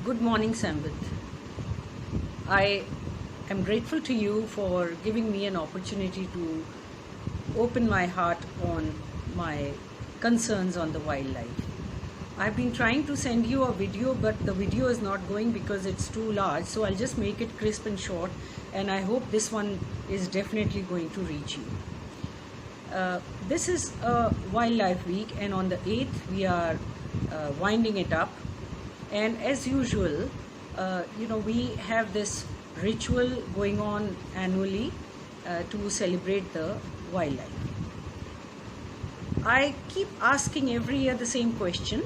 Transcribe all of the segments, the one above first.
Good morning, Samvit. I am grateful to you for giving me an opportunity to open my heart on my concerns on the wildlife. I've been trying to send you a video, but the video is not going because it's too large, so I'll just make it crisp and short, and I hope this one is definitely going to reach you. This is a wildlife week, and on the 8th we are winding it up. And as usual, we have this ritual going on annually to celebrate the wildlife. I keep asking every year the same question: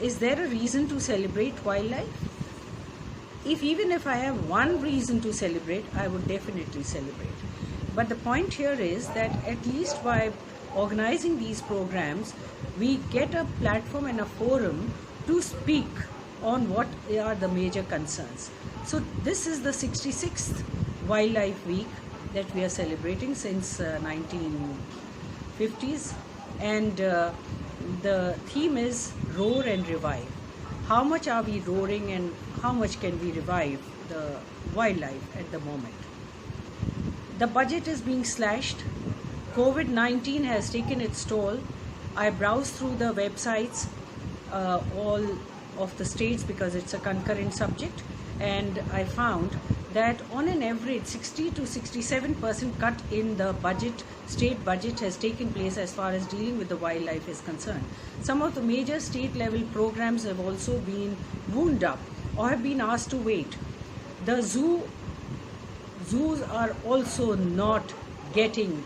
is there a reason to celebrate wildlife? Even if I have one reason to celebrate, I would definitely celebrate. But the point here is that at least by organizing these programs, we get a platform and a forum to speak on what are the major concerns. So this is the 66th Wildlife Week that we are celebrating since 1950s, and the theme is Roar and Revive. How much are we roaring and how much can we revive the wildlife at the moment? The budget is being slashed. COVID-19 has taken its toll. I browsed through the websites all of the states because it's a concurrent subject, and I found that on an average 60 to 67% cut in the budget, state budget, has taken place as far as dealing with the wildlife is concerned. Some of the major state level programs have also been wound up or have been asked to wait. The zoos are also not getting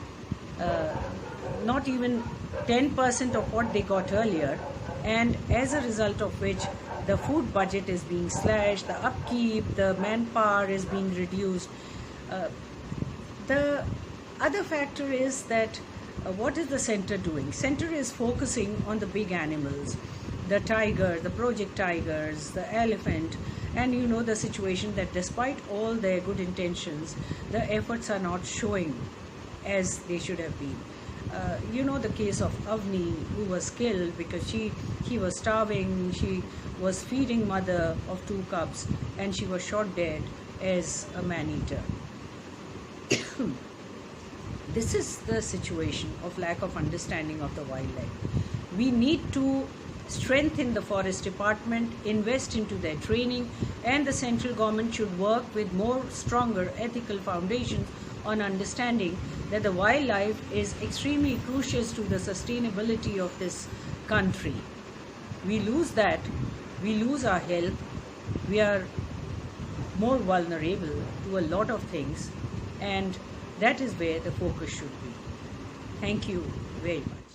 not even 10% of what they got earlier, and as a result of which the food budget is being slashed, the upkeep, the manpower is being reduced. The other factor is that what is the center doing? Center is focusing on the big animals, the tiger, the project tigers, the elephant, and you know the situation that despite all their good intentions, the efforts are not showing as they should have been. The case of Avni, who was killed because she was starving. She was feeding mother of 2 cubs and she was shot dead as a man-eater. This is the situation of lack of understanding of the wildlife. We need to strengthen the forest department, invest into their training, and the central government should work with more stronger ethical foundations on understanding that the wildlife is extremely crucial to the sustainability of this country. We lose that, we lose our health, we are more vulnerable to a lot of things, and that is where the focus should be. Thank you very much.